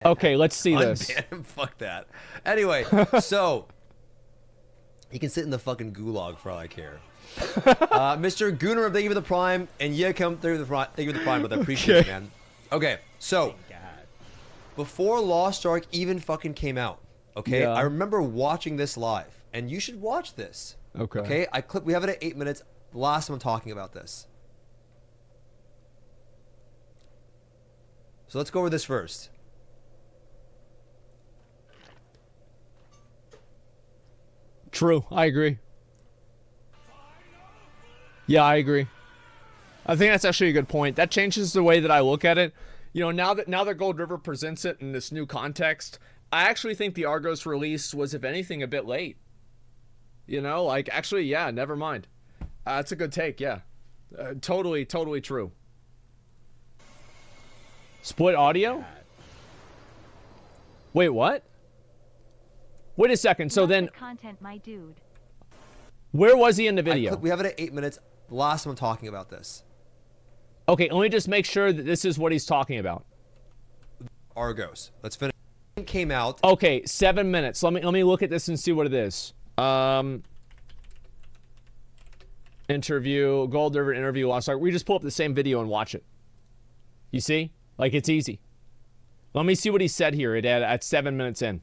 Okay, let's see this. Unban him. Fuck that. Anyway, so he can sit in the fucking gulag for all I care. Mr. Gooner, thank you for the prime, and yeah, come through the prime. Thank you for the prime, but I appreciate it, man. Okay, so before Lost Ark even fucking came out, okay, Yeah. I remember watching this live, and you should watch this. Okay. Okay, we have it at 8 minutes. Last one talking about this. So let's go over this first. True, I agree. Yeah, I agree. I think that's actually a good point. That changes the way that I look at it. You know, now that Gold River presents it in this new context, I actually think the Argos release was, if anything, a bit late. You know, like, actually, yeah, never mind. That's a good take, yeah. Totally true. Split audio? Wait, what? Wait a second, so then... Content, my dude. Where was he in the video? We have it at 8 minutes. Last one talking about this. Okay, let me just make sure that this is what he's talking about. Argos. Let's finish. Came out. Okay, 7 minutes. Let me look at this and see what it is. Interview, Gold River interview, Lost Ark. We just pull up the same video and watch it. You see? Like, it's easy. Let me see what he said here at 7 minutes in.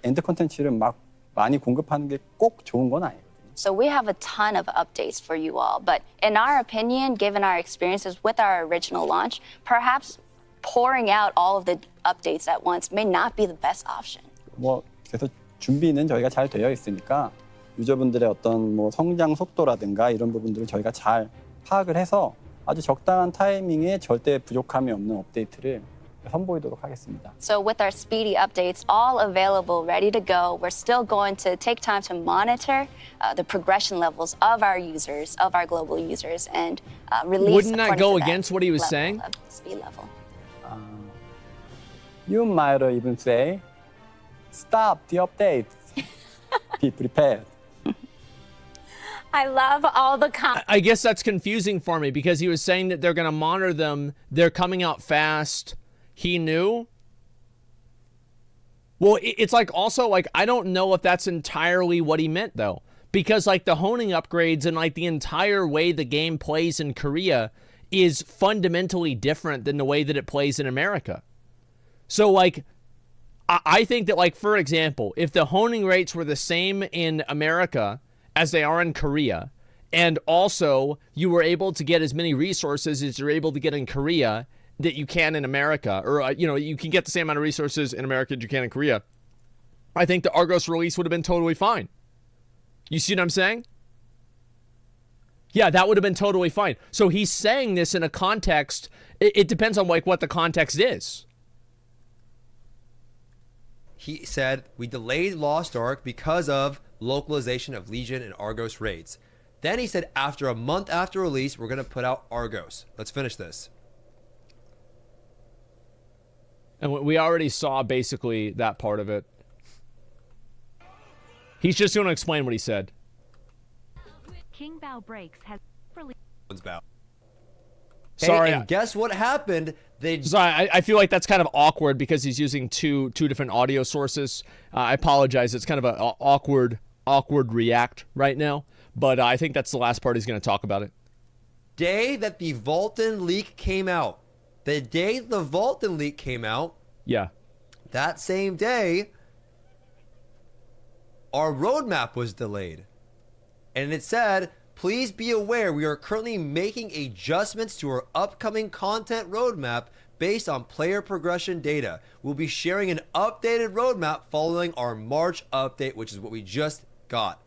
엔드 콘텐츠를 막 많이 공급하는 게 꼭 좋은 건 아니거든요. So we have a ton of updates for you all, but in our opinion, given our experiences with our original launch, perhaps pouring out all of the updates at once may not be the best option. 뭐 그래서 준비는 저희가 잘 되어 있으니까 유저분들의 어떤 뭐 성장 속도라든가 이런 부분들을 저희가 잘 파악을 해서 아주 적당한 타이밍에 절대 부족함이 없는 업데이트를 선보이도록 하겠습니다. So with our speedy updates all available, ready to go, we're still going to take time to monitor the progression levels of our users, of our global users, and release. Wouldn't that according go to against what he was level saying? of speed level. You might even say, stop the updates. Be prepared. I love all the I guess that's confusing for me because he was saying that they're going to monitor them. They're coming out fast. He knew. Well, it's like also like, I don't know if that's entirely what he meant though, because like the honing upgrades and like the entire way the game plays in Korea is fundamentally different than the way that it plays in America. So like, I think that like, for example, if the honing rates were the same in America as they are in Korea, and also you were able to get as many resources as you're able to get in Korea that you can in America, or, you know, you can get the same amount of resources in America as you can in Korea, I think the Argos release would have been totally fine. You see what I'm saying? Yeah, that would have been totally fine. So he's saying this in a context, it depends on like what the context is. He said, we delayed Lost Ark because of localization of Legion and Argos raids. Then he said, after a month after release, we're going to put out Argos. Let's finish this. And we already saw basically that part of it. He's just going to explain what he said. King Bao Breaks has released. Sorry. Hey, and guess what happened? Sorry, I feel like that's kind of awkward because he's using two different audio sources. I apologize. It's kind of an awkward react right now. But I think that's the last part he's going to talk about it. Day that the Vulcan leak came out. The day the Vulcan leak came out, yeah, that same day, our roadmap was delayed. And it said, please be aware we are currently making adjustments to our upcoming content roadmap based on player progression data. We'll be sharing an updated roadmap following our March update, which is what we just got.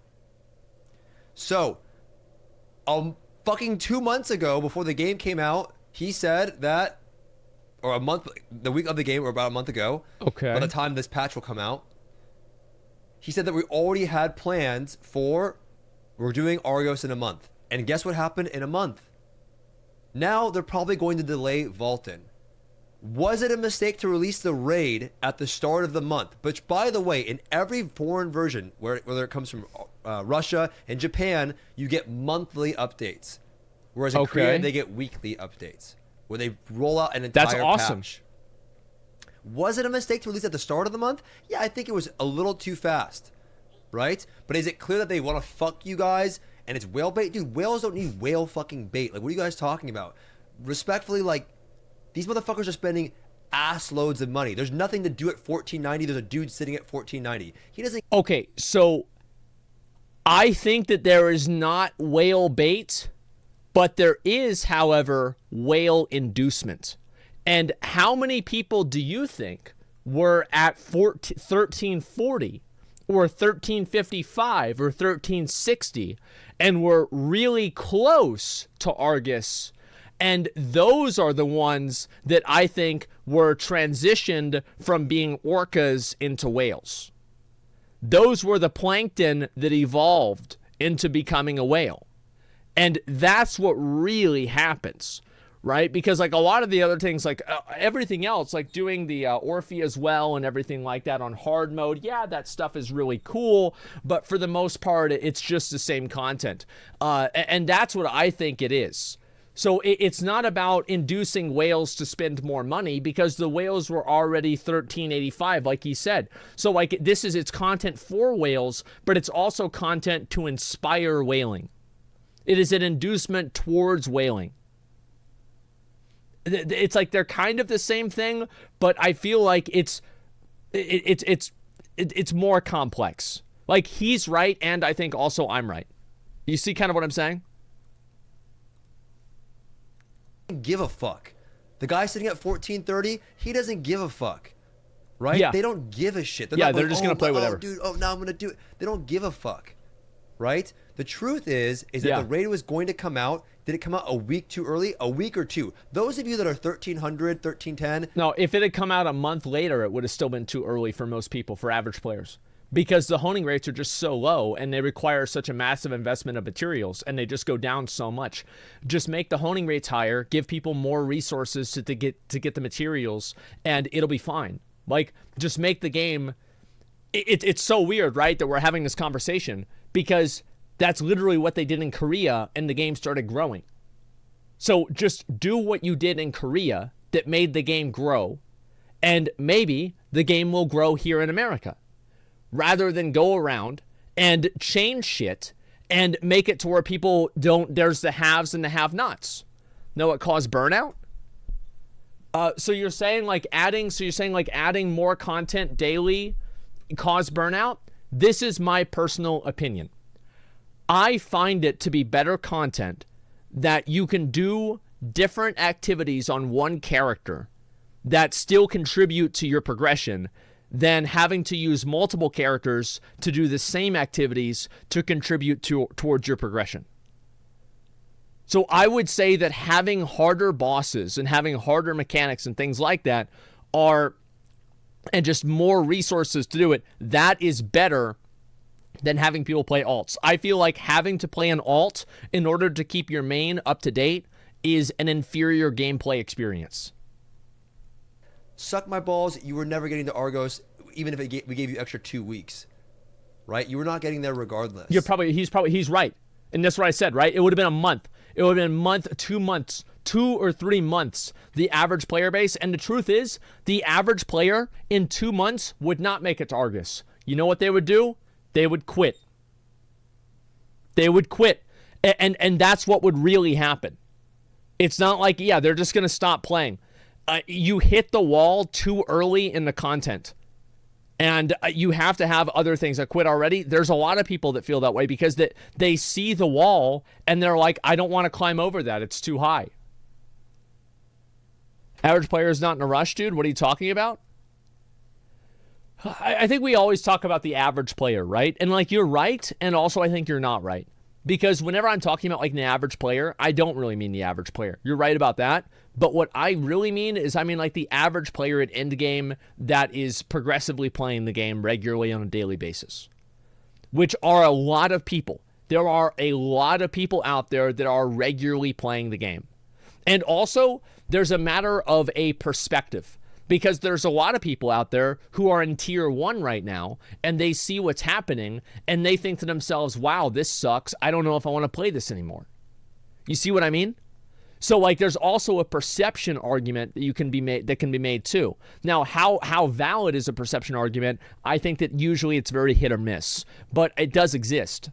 So, fucking 2 months ago, before the game came out, he said that, or a month, the week of the game, or about a month ago, okay, by the time this patch will come out, he said that we already had plans for, we're doing Argos in a month. And guess what happened in a month? Now they're probably going to delay Vulcan. Was it a mistake to release the raid at the start of the month? Which, by the way, in every foreign version, whether it comes from Russia and Japan, you get monthly updates. Whereas in Korea, they get weekly updates, where they roll out an entire That's awesome. patch. Was it a mistake to release at the start of the month? Yeah, I think it was a little too fast, right? But is it clear that they want to fuck you guys and it's whale bait? Dude, whales don't need whale fucking bait. Like, what are you guys talking about? Respectfully, like, these motherfuckers are spending ass loads of money. There's nothing to do at 14.90. There's a dude sitting at 14.90. He doesn't. Okay, so I think that there is not whale bait, but there is, however, whale inducement. And how many people do you think were at 1340 or 1355 or 1360 and were really close to Argus? And those are the ones that I think were transitioned from being orcas into whales. Those were the plankton that evolved into becoming a whale. And that's what really happens, right? Because like a lot of the other things, like everything else, like doing the Orphe as well and everything like that on hard mode, yeah, that stuff is really cool. But for the most part, it's just the same content. And that's what I think it is. So it's not about inducing whales to spend more money because the whales were already 1385, like he said. So like it's content for whales, but it's also content to inspire whaling. It is an inducement towards whaling. It's like they're kind of the same thing, but I feel like it's more complex. Like he's right, and I think also I'm right. You see kind of what I'm saying? Give a fuck. The guy sitting at 1430, he doesn't give a fuck, right? Yeah. They don't give a shit. They're just gonna play whatever. Dude, now I'm gonna do it. They don't give a fuck, right? The truth is that Yeah. the raid was going to come out. Did it come out a week too early? A week or two? Those of you that are 1300, 1310. No, if it had come out a month later, it would have still been too early for most people, for average players. Because the honing rates are just so low and they require such a massive investment of materials and they just go down so much. Just make the honing rates higher, give people more resources to get the materials, and it'll be fine. Like, just make the game... It's so weird, right, that we're having this conversation because that's literally what they did in Korea and the game started growing. So just do what you did in Korea that made the game grow, and maybe the game will grow here in America. Rather than go around and change shit and make it to where people don't, there's the haves and the have-nots. Know what caused burnout? So you're saying like adding more content daily caused burnout? This is my personal opinion. I find it to be better content that you can do different activities on one character that still contribute to your progression than having to use multiple characters to do the same activities to contribute towards your progression. So I would say that having harder bosses and having harder mechanics and things like that and just more resources to do it, that is better than having people play alts. I feel like having to play an alt in order to keep your main up to date is an inferior gameplay experience. Suck my balls. You were never getting to Argos, even if we gave you extra 2 weeks, right? You were not getting there regardless. He's right. And that's what I said, right? It would have been a month. It would have been a month, 2 months, 2 or 3 months, the average player base. And the truth is, the average player in 2 months would not make it to Argus. You know what they would do? They would quit. They would quit. And that's what would really happen. It's not like, yeah, they're just going to stop playing. You hit the wall too early in the content. And you have to have other things that quit already. There's a lot of people that feel that way because they see the wall and they're like, I don't want to climb over that. It's too high. Average player is not in a rush, dude. What are you talking about? I think we always talk about the average player, right? And like, you're right. And also I think you're not right. Because whenever I'm talking about like an average player, I don't really mean the average player. You're right about that. But what I really mean is I mean like the average player at endgame that is progressively playing the game regularly on a daily basis, which are a lot of people. There are a lot of people out there that are regularly playing the game. And also, there's a matter of a perspective. Because there's a lot of people out there who are in tier 1 right now, and they see what's happening, and they think to themselves, wow, this sucks. I don't know if I want to play this anymore. You see what I mean? So like there's also a perception argument that can be made too. Now how valid is a perception argument? I think that usually it's very hit or miss, but it does exist.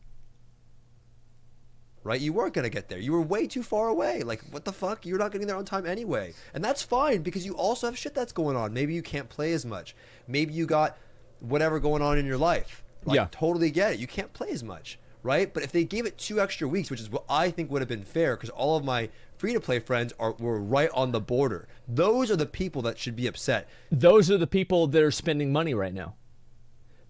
Right? You weren't going to get there. You were way too far away. Like, what the fuck? You're not getting there on time anyway. And that's fine because you also have shit that's going on. Maybe you can't play as much. Maybe you got whatever going on in your life. Like, Yeah. totally get it. You can't play as much, right? But if they gave it 2 extra weeks, which is what I think would have been fair because all of my free-to-play friends were right on the border. Those are the people that should be upset. Those are the people that are spending money right now.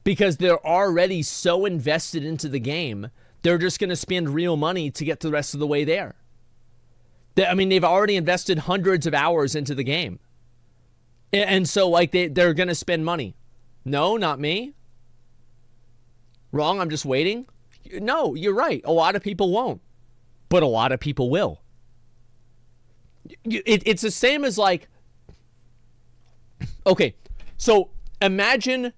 Because they're already so invested into the game, they're just going to spend real money to get the rest of the way there. They've already invested hundreds of hours into the game. And so, like, they're going to spend money. No, not me. Wrong, I'm just waiting. No, you're right. A lot of people won't. But a lot of people will. It's the same as, like... Okay, so imagine...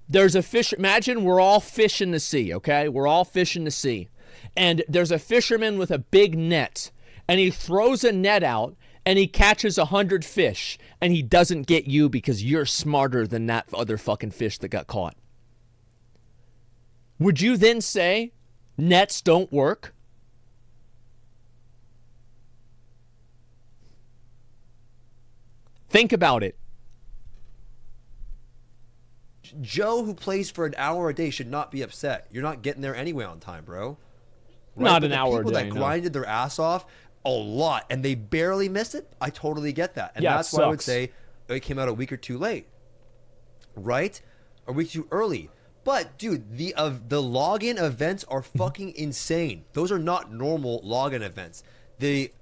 There's a fish. Imagine we're all fish in the sea, okay? We're all fish in the sea. And there's a fisherman with a big net. And he throws a net out and he catches 100 fish. And he doesn't get you because you're smarter than that other fucking fish that got caught. Would you then say nets don't work? Think about it. Joe, who plays for an hour a day, should not be upset. You're not getting there anyway on time, bro. Right? Not But an the hour a people day, that no. grinded their ass off a lot and they barely missed it, I totally get that. And Yeah, it that's why I would sucks. say it came out a week or two late. Right? A week too early. But dude, the login events are fucking insane. Those are not normal login events. The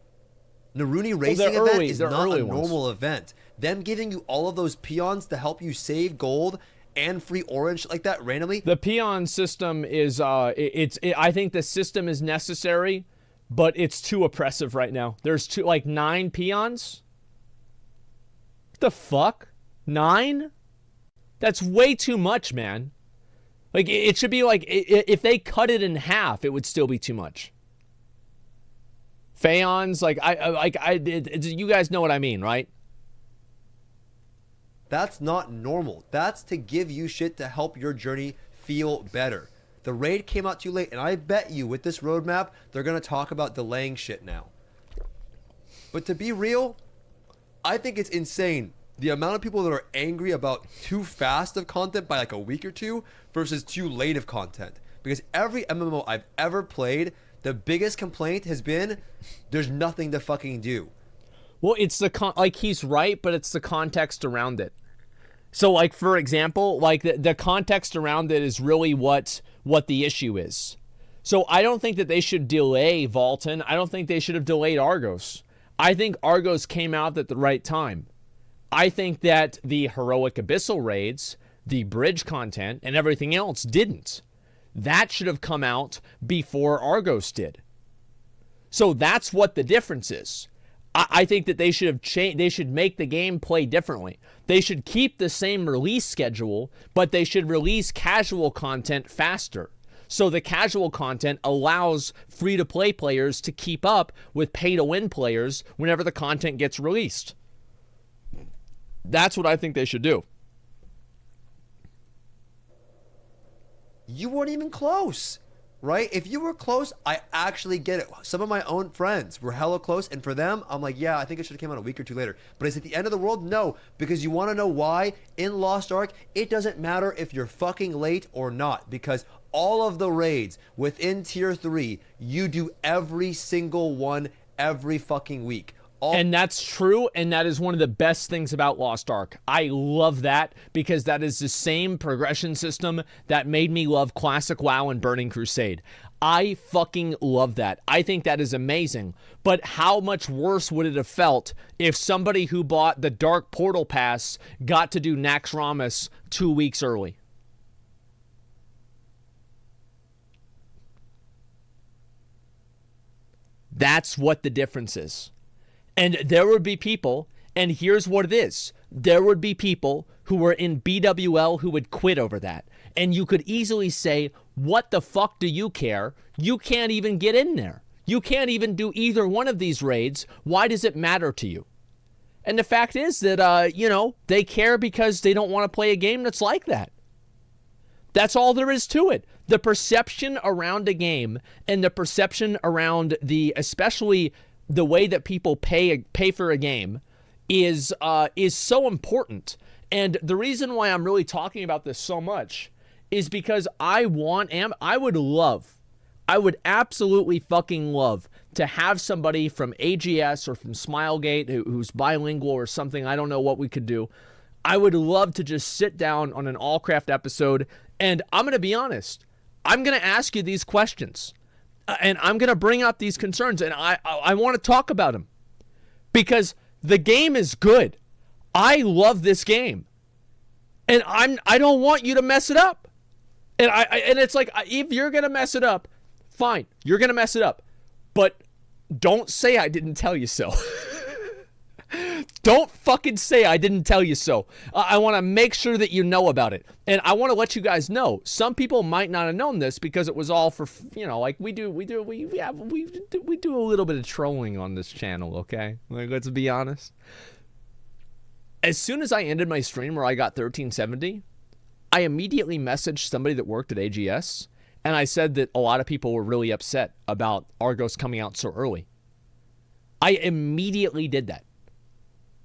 Naruni racing they're event early- is they're not early a ones. normal event. Them giving you all of those peons to help you save gold and free orange like that randomly. The peon system is I think the system is necessary, but it's too oppressive right now. There's 9 peons. What the fuck? 9? That's way too much, man. Like it should be like if they cut it in half, it would still be too much. Phaons, you guys know what I mean, right? That's not normal. That's to give you shit to help your journey feel better. The raid came out too late, and I bet you with this roadmap, they're going to talk about delaying shit now. But to be real, I think it's insane. The amount of people that are angry about too fast of content by like a week or two versus too late of content. Because every MMO I've ever played, the biggest complaint has been there's nothing to fucking do. Well, it's he's right, but it's the context around it. So, like, for example, like the context around it is really what the issue is. So I don't think that they should delay Vaulton. I don't think they should have delayed Argos. I think Argos came out at the right time. I think that the Heroic Abyssal raids, the bridge content, and everything else didn't. That should have come out before Argos did. So that's what the difference is. I think that they should have changed. They should make the game play differently. They should keep the same release schedule, but they should release casual content faster. So the casual content allows free-to-play players to keep up with pay-to-win players whenever the content gets released. That's what I think they should do. You weren't even close, right? If you were close, I actually get it. Some of my own friends were hella close, and for them, I'm like, yeah, I think it should have came out a week or two later. But is it the end of the world? No, because you want to know why? In Lost Ark, it doesn't matter if you're fucking late or not, because all of the raids within Tier 3, you do every single one every fucking week. And that's true, and that is one of the best things about Lost Ark. I love that because that is the same progression system that made me love Classic WoW and Burning Crusade. I fucking love that. I think that is amazing. But how much worse would it have felt if somebody who bought the Dark Portal Pass got to do Naxxramas 2 weeks early? That's what the difference is. And there would be people, and here's what it is. There would be people who were in BWL who would quit over that. And you could easily say, what the fuck do you care? You can't even get in there. You can't even do either one of these raids. Why does it matter to you? And the fact is that, they care because they don't want to play a game that's like that. That's all there is to it. The perception around a game and the perception around especially the way that people pay for a game is so important. And the reason why I'm really talking about this so much is because I would absolutely fucking love to have somebody from AGS or from Smilegate who's bilingual or something. I don't know what we could do. I would love to just sit down on an Allcraft episode, and I'm going to be honest. I'm going to ask you these questions, and I'm going to bring up these concerns, and I want to talk about them because the game is good. I love this game, and I don't want you to mess it up. And it's like, if you're going to mess it up, fine, you're going to mess it up. But don't say I didn't tell you so. Don't fucking say I didn't tell you so. I want to make sure that you know about it. And I want to let you guys know. Some people might not have known this because it was all for, like we do a little bit of trolling on this channel, okay? Like, let's be honest. As soon as I ended my stream where I got 1370, I immediately messaged somebody that worked at AGS, and I said that a lot of people were really upset about Argos coming out so early. I immediately did that.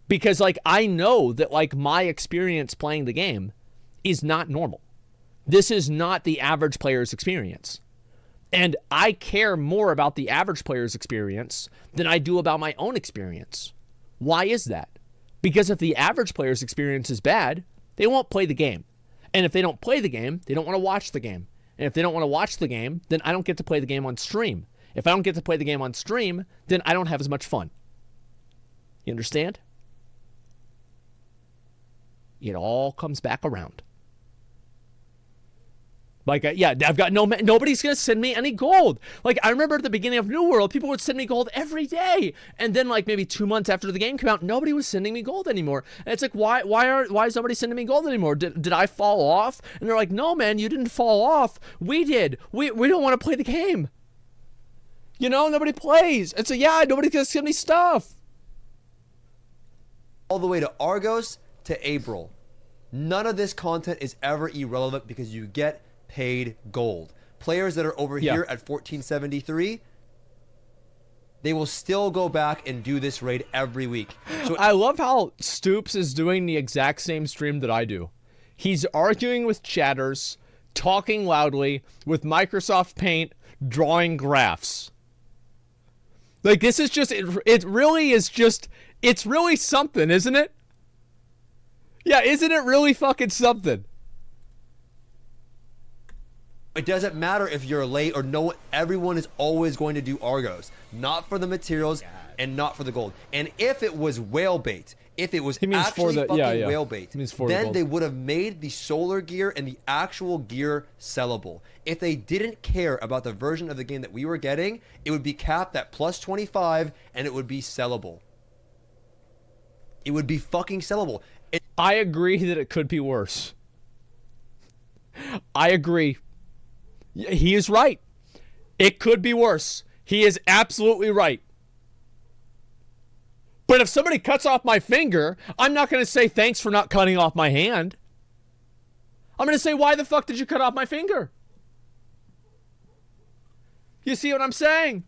Because, I know that, my experience playing the game is not normal. This is not the average player's experience. And I care more about the average player's experience than I do about my own experience. Why is that? Because if the average player's experience is bad, they won't play the game. And if they don't play the game, they don't want to watch the game. And if they don't want to watch the game, then I don't get to play the game on stream. If I don't get to play the game on stream, then I don't have as much fun. You understand? It all comes back around. I've got nobody's going to send me any gold. I remember at the beginning of New World, people would send me gold every day. And then maybe 2 months after the game came out, nobody was sending me gold anymore. And it's why is nobody sending me gold anymore? Did I fall off? And they're like, no, man, you didn't fall off. We did. We don't want to play the game. Nobody plays. And so, nobody's going to send me stuff. All the way to Argos to April. None of this content is ever irrelevant because you get paid gold. Players that are over here at 1473, they will still go back and do this raid every week. So I love how Stoops is doing the exact same stream that I do. He's arguing with chatters, talking loudly, with Microsoft Paint, drawing graphs. This is just, it really is just, it's really something, isn't it? Yeah, isn't it really fucking something? It doesn't matter if you're late or no. Everyone is always going to do Argos. Not for the materials and not for the gold. And if it was whale bait, if it was actually fucking whale bait, then they would have made the solar gear and the actual gear sellable. If they didn't care about the version of the game that we were getting, it would be capped at plus 25 and it would be sellable. It would be fucking sellable. I agree that it could be worse. I agree. He is right. It could be worse. He is absolutely right. But if somebody cuts off my finger, I'm not going to say thanks for not cutting off my hand. I'm going to say, why the fuck did you cut off my finger? You see what I'm saying?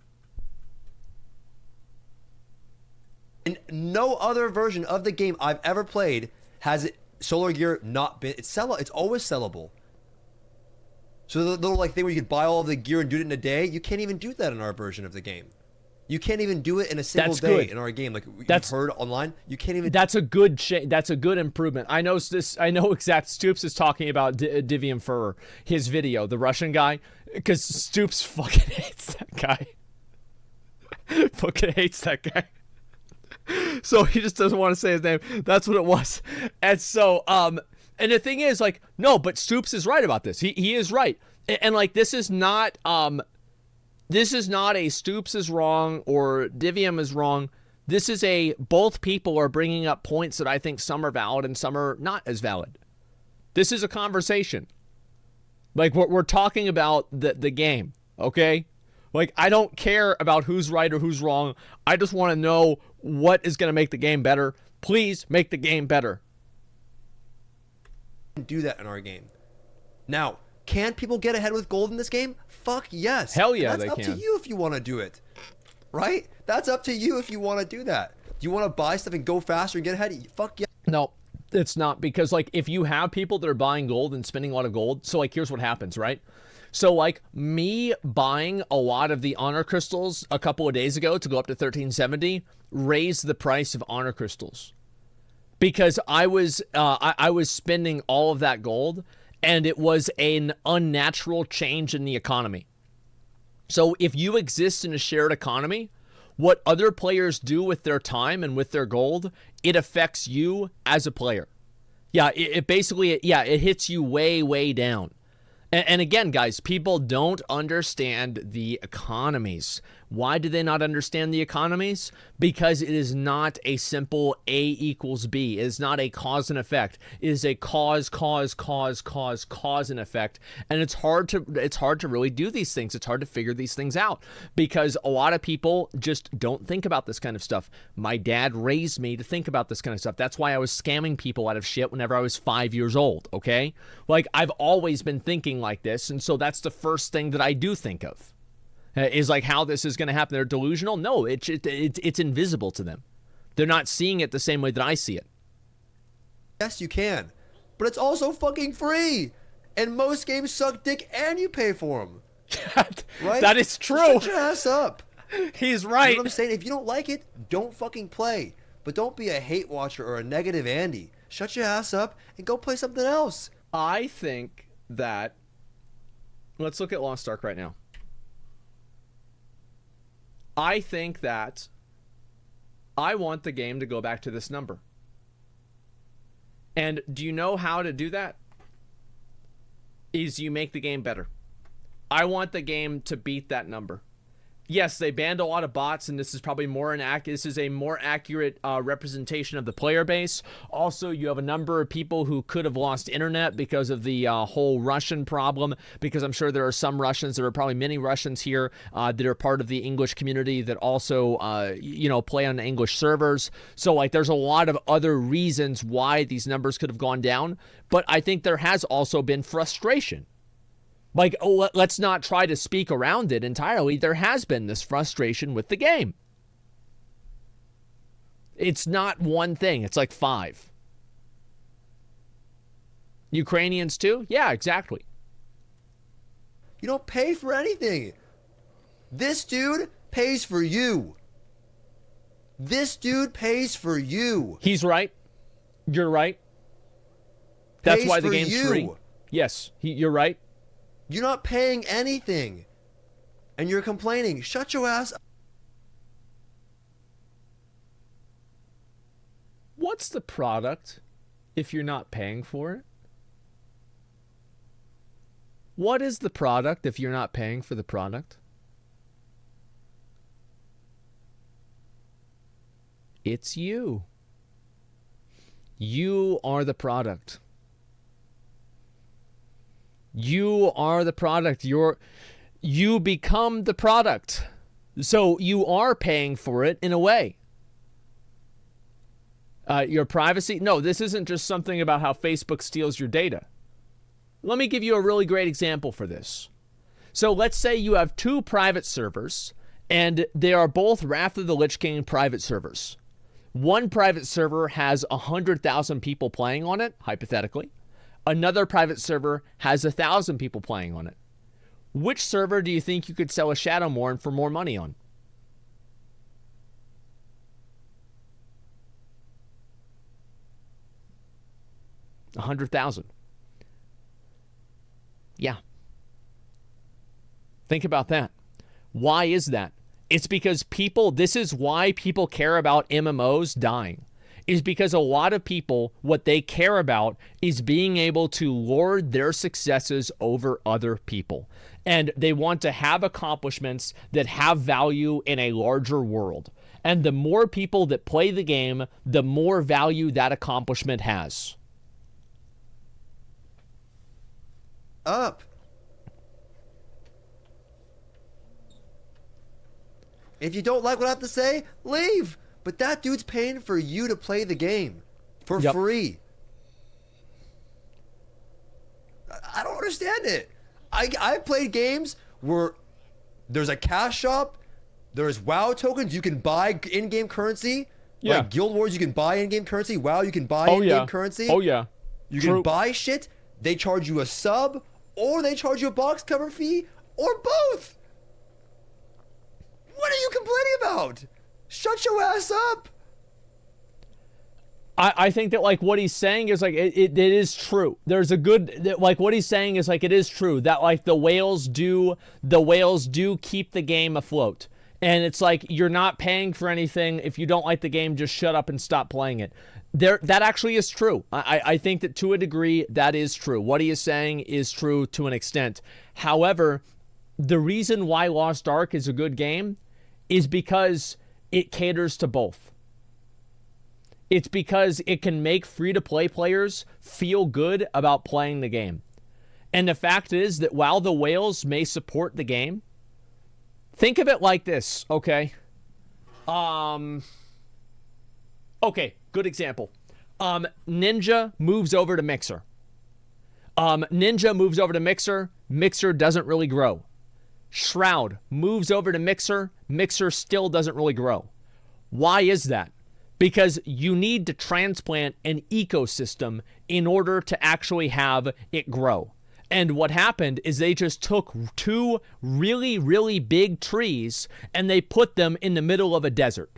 And no other version of the game I've ever played has solar gear not been. It's always sellable. So the little thing where you could buy all of the gear and do it in a day, you can't even do that in our version of the game. You can't even do it in a single day in our game. You've heard online, you can't even. That's a good that's a good improvement. I know exact Stoops is talking about Divium Fur, his video, the Russian guy, because Stoops fucking hates that guy. Fucking hates that guy. So he just doesn't want to say his name. That's what it was. And so, and the thing is, no, but Stoops is right about this. He is right. And this is not a Stoops is wrong or Divium is wrong. This is both people are bringing up points that I think some are valid and some are not as valid. This is a conversation. We're talking about the game, okay? Like, I don't care about who's right or who's wrong. I just want to know what is going to make the game better. Please make the game better. Do that in our game. Now, can people get ahead with gold in this game? Fuck yes. Hell yeah, and they that's up can. to you if you want to do it. Right? That's up to you if you want to do that. Do you want to buy stuff and go faster and get ahead? Fuck yeah. No, it's not, because like if you have people that are buying gold and spending a lot of gold, so like here's what happens, right? So like me buying a lot of the honor crystals a couple of days ago to go up to 1370 raised the price of honor crystals, because I was spending all of that gold, and it was an unnatural change in the economy. So if you exist in a shared economy, what other players do with their time and with their gold, it affects you as a player. Yeah, it basically, yeah, it hits you way, way down. And again, guys, people don't understand the economies. Why do they not understand the economies? Because it is not a simple A equals B. It is not a cause and effect. It is a cause and effect. And it's hard to really do these things. It's hard to figure these things out, because a lot of people just don't think about this kind of stuff. My dad raised me to think about this kind of stuff. That's why I was scamming people out of shit whenever I was 5 years old, okay? Like, I've always been thinking like this, and so that's the first thing that I do think of. Is like how this is going to happen. They're delusional? No, it's invisible to them. They're not seeing it the same way that I see it. Yes, you can. But it's also fucking free. And most games suck dick and you pay for them. Right? That is true. Shut your ass up. He's right. You know what I'm saying? If you don't like it, don't fucking play. But don't be a hate watcher or a negative Andy. Shut your ass up and go play something else. I think that... Let's look at Lost Ark right now. I think that I want the game to go back to this number. And do you know how to do that? Is you make the game better. I want the game to beat that number. Yes, they banned a lot of bots, and this is probably this is a more accurate representation of the player base. Also, you have a number of people who could have lost internet because of the whole Russian problem, because I'm sure there are some Russians, there are probably many Russians here that are part of the English community that also, play on English servers. So, like, there's a lot of other reasons why these numbers could have gone down, but I think there has also been frustration. Like, let's not try to speak around it entirely. There has been this frustration with the game. It's not one thing. It's like 5. Ukrainians too? Yeah, exactly. You don't pay for anything. This dude pays for you. This dude pays for you. He's right. You're right. That's Pays why the for game's you. free. Yes, you're right. You're not paying anything. And you're complaining. Shut your ass up. What's the product if you're not paying for it? What is the product if you're not paying for the product? It's you. You are the product. You are the product. You become the product. So you are paying for it in a way. Your privacy? No, this isn't just something about how Facebook steals your data. Let me give you a really great example for this. So let's say you have 2 private servers, and they are both Wrath of the Lich King private servers. One private server has 100,000 people playing on it, hypothetically. Another private server has 1,000 people playing on it. Which server do you think you could sell a Shadowmourne for more money on? $100,000. Yeah. Think about that. Why is that? It's because this is why people care about MMOs dying. Is because a lot of people, what they care about is being able to lord their successes over other people. And they want to have accomplishments that have value in a larger world. And the more people that play the game, the more value that accomplishment has. Up. If you don't like what I have to say, leave. But that dude's paying for you to play the game for free. I don't understand it. I've played games where there's a cash shop, there's WoW tokens, you can buy in-game currency. Yeah. Like Guild Wars, you can buy in-game currency. WoW, you can buy in-game currency. Oh, yeah. You can buy shit. They charge you a sub, or they charge you a box cover fee, or both. What are you complaining about? Shut your ass up. I think that like what he's saying is like it is true. There's a good like what he's saying is like it is true that like the whales do keep the game afloat. And it's like you're not paying for anything. If you don't like the game, just shut up and stop playing it. That actually is true. I think that to a degree that is true. What he is saying is true to an extent. However, the reason why Lost Ark is a good game is because it caters to both. It's because it can make free-to-play players feel good about playing the game. And the fact is that while the whales may support the game, think of it like this, okay? Okay, good example. Ninja moves over to Mixer. Ninja moves over to Mixer. Mixer doesn't really grow. Shroud moves over to Mixer. Mixer still doesn't really grow. Why is that? Because you need to transplant an ecosystem in order to actually have it grow. And what happened is they just took two really, really big trees and they put them in the middle of a desert.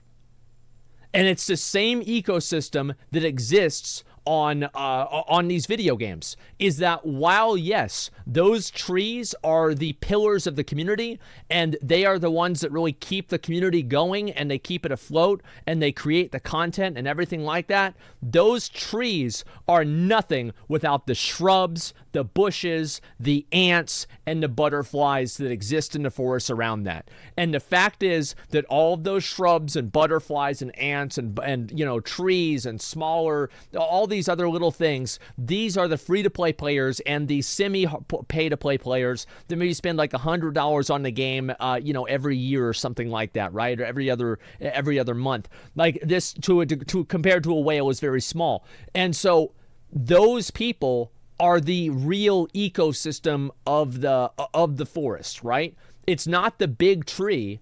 And it's the same ecosystem that exists on these video games, is that while, yes, those trees are the pillars of the community and they are the ones that really keep the community going and they keep it afloat and they create the content and everything like that, those trees are nothing without the shrubs, the bushes, the ants, and the butterflies that exist in the forest around that. And the fact is that all of those shrubs and butterflies and ants and you know, trees and smaller, all these other little things, these are the free-to-play players and the semi-pay-to-play players that maybe spend like $100 on the game, you know, every year or something like that, right? Or every other month. Like this, to compared to a whale, is very small. And so those people are the real ecosystem of the forest, right? It's not the big tree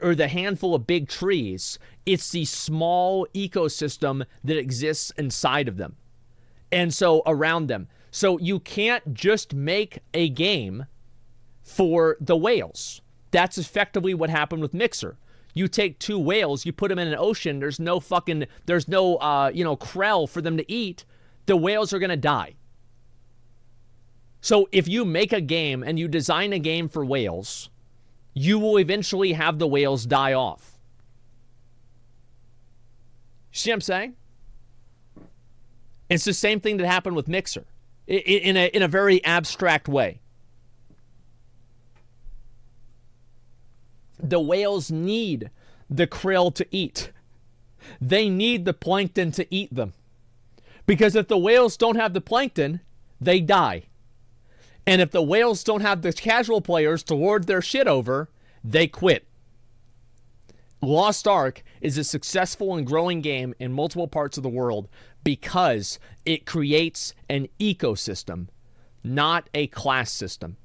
or the handful of big trees. It's the small ecosystem that exists inside of them. And so around them. So you can't just make a game for the whales. That's effectively what happened with Mixer. You take two whales, you put them in an ocean, there's no krill for them to eat. The whales are going to die. So if you make a game and you design a game for whales, you will eventually have the whales die off. See what I'm saying? It's the same thing that happened with Mixer in a very abstract way. The whales need the krill to eat. They need the plankton to eat them. Because if the whales don't have the plankton, they die. And if the whales don't have the casual players to lord their shit over, they quit. Lost Ark is a successful and growing game in multiple parts of the world because it creates an ecosystem, not a class system.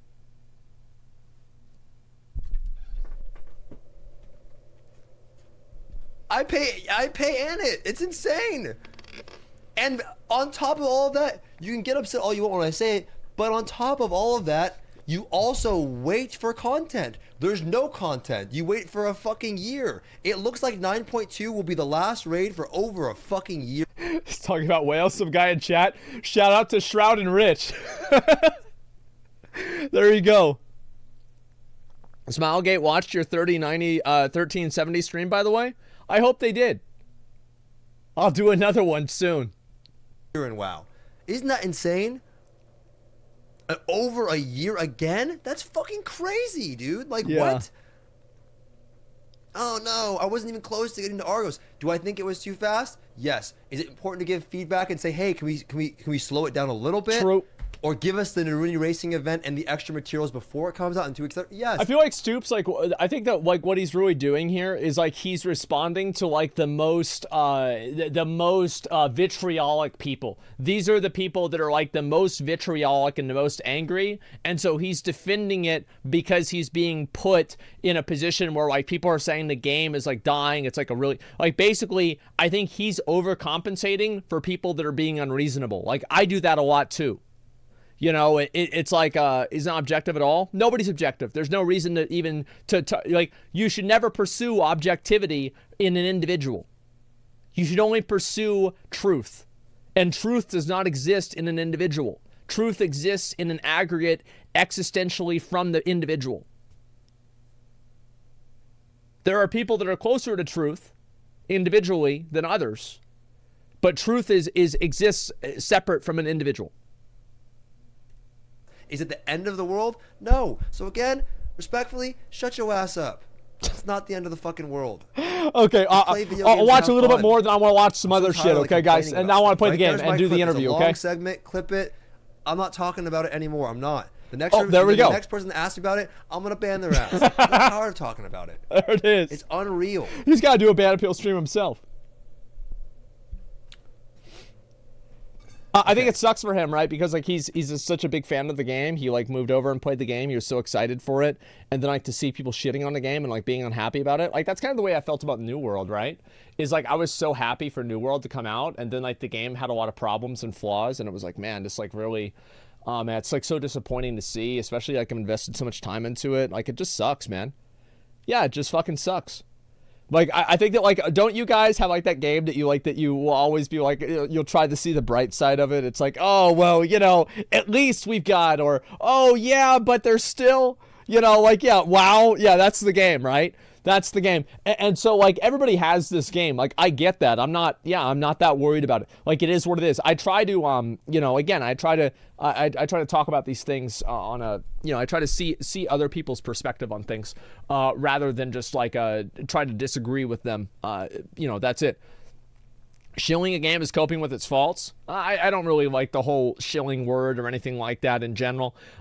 I pay Annette. It's insane. And on top of all of that, you can get upset all you want when I say it, but on top of all of that, you also wait for content. There's no content. You wait for a fucking year. It looks like 9.2 will be the last raid for over a fucking year. He's talking about whales. Some guy in chat. Shout out to Shroud and Rich. There you go. Smilegate watched your 1370 stream, by the way. I hope they did. I'll do another one soon. And wow. Isn't that insane? Over a year again? That's fucking crazy, dude. Like, yeah. What? Oh, no. I wasn't even close to getting to Argos. Do I think it was too fast? Yes. Is it important to give feedback and say, hey, can we slow it down a little bit? True. Or give us the Naruni Racing event and the extra materials before it comes out in 2 weeks. Yes. I feel like Stoops, like, I think that, like, what he's really doing here is, like, he's responding to, like, the most vitriolic people. These are the people that are, like, the most vitriolic and the most angry, and so he's defending it because he's being put in a position where, like, people are saying the game is, like, dying. It's, like, a really, like, basically, I think he's overcompensating for people that are being unreasonable. Like, I do that a lot, too. You know, it's like, it's not objective at all. Nobody's objective. There's no reason to even, like, you should never pursue objectivity in an individual. You should only pursue truth. And truth does not exist in an individual. Truth exists in an aggregate existentially from the individual. There are people that are closer to truth individually than others, but truth exists separate from an individual. Is it the end of the world? No. So again, respectfully, shut your ass up. It's not the end of the fucking world. Okay, I'll watch a little bit more, then I want to watch some other shit, okay, guys? And now I want to play the game and do the interview, okay? Long segment, clip it. I'm not talking about it anymore. I'm not. The next there we go. The next person that asks me about it, I'm gonna ban their ass. I'm tired of talking about it. There it is. It's unreal. He's got to do a ban appeal stream himself. I think it sucks for him, right? Because, like, he's such a big fan of the game. He, like, moved over and played the game. He was so excited for it. And then, like, to see people shitting on the game and, like, being unhappy about it. Like, that's kind of the way I felt about New World, right? Is, like, I was so happy for New World to come out. And then, like, the game had a lot of problems and flaws. And it was like, man, just, like, really, man, it's, like, so disappointing to see. Especially, like, I've invested so much time into it. Like, it just sucks, man. Yeah, it just fucking sucks. Like, I think that, like, don't you guys have, like, that game that you, like, that you will always be, like, you'll try to see the bright side of it? It's like, oh, well, you know, at least we've got, or, oh, yeah, but there's still, you know, like, yeah, wow, yeah, that's the game, right? That's the game. And so, like, everybody has this game. Like, I get that. I'm not that worried about it. Like, it is what it is. I try to, you know, again, I try to talk about these things on a, you know, I try to see other people's perspective on things rather than just, like, try to disagree with them. You know, that's it. Shilling a game is coping with its faults. I don't really like the whole shilling word or anything like that in general.